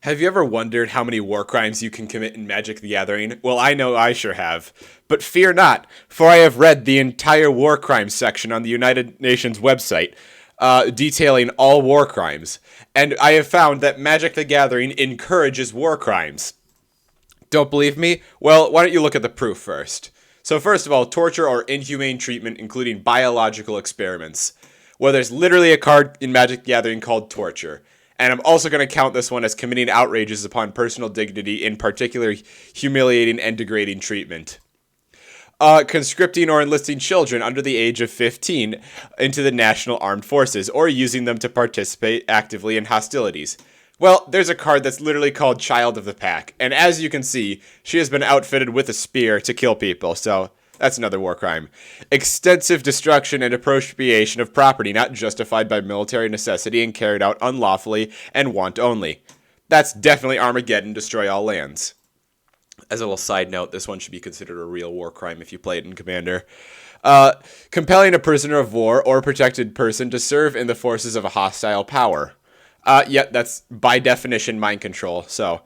Have you ever wondered how many war crimes you can commit in Magic the Gathering? Well, I know I sure have. But fear not, for I have read the entire war crimes section on the United Nations website, detailing all war crimes. And I have found that Magic the Gathering encourages war crimes. Don't believe me? Well, why don't you look at the proof first? So first of all, torture or inhumane treatment, including biological experiments. Well, there's literally a card in Magic the Gathering called torture. And I'm also going to count this one as committing outrages upon personal dignity, in particular humiliating and degrading treatment. Conscripting or enlisting children under the age of 15 into the National Armed Forces, or using them to participate actively in hostilities. Well, there's a card that's literally called Child of the Pack, and as you can see, she has been outfitted with a spear to kill people, so that's another war crime. Extensive destruction and appropriation of property not justified by military necessity and carried out unlawfully and want only. That's definitely Armageddon, destroy all lands. As a little side note, this one should be considered a real war crime if you play it in Commander. Compelling a prisoner of war or protected person to serve in the forces of a hostile power. That's by definition mind control, so...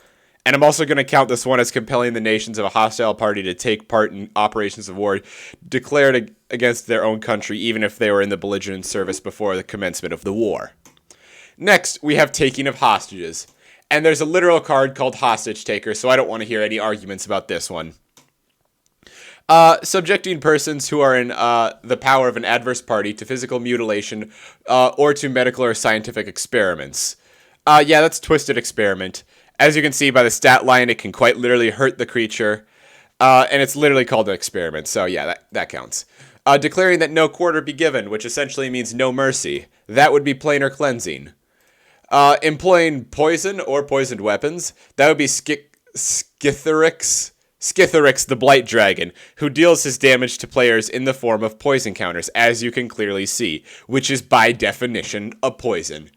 And I'm also going to count this one as compelling the nations of a hostile party to take part in operations of war declared against their own country, even if they were in the belligerent service before the commencement of the war. Next, we have taking of hostages. And there's a literal card called Hostage Taker, so I don't want to hear any arguments about this one. Subjecting persons who are in the power of an adverse party to physical mutilation or to medical or scientific experiments. That's Twisted Experiment. As you can see by the stat line, it can quite literally hurt the creature, and it's literally called an experiment, so yeah, that counts. Declaring that no quarter be given, which essentially means no mercy. That would be planar cleansing. Employing poison or poisoned weapons. That would be Skitharix the Blight Dragon, who deals his damage to players in the form of poison counters, as you can clearly see, which is by definition a poison.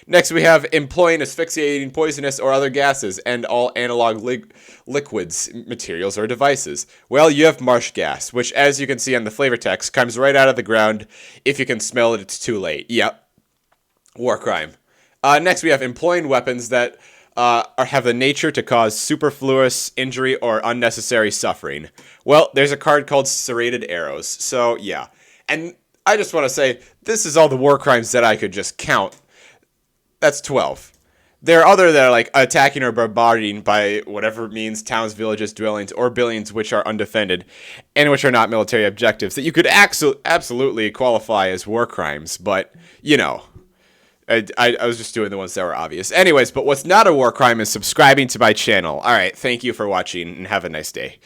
Next, we have employing asphyxiating, poisonous, or other gases and all analog liquids, materials, or devices. Well, you have marsh gas, which, as you can see on the flavor text, comes right out of the ground. If you can smell it, it's too late. Yep. War crime. Next, we have employing weapons that have the nature to cause superfluous injury or unnecessary suffering. Well, there's a card called Serrated Arrows, so yeah. And I just want to say, this is all the war crimes that I could just count. That's 12. There are other that are like attacking or bombarding by whatever means towns, villages, dwellings, or buildings which are undefended and which are not military objectives that you could absolutely qualify as war crimes. But, you know, I was just doing the ones that were obvious. Anyways, but what's not a war crime is subscribing to my channel. All right, thank you for watching and have a nice day.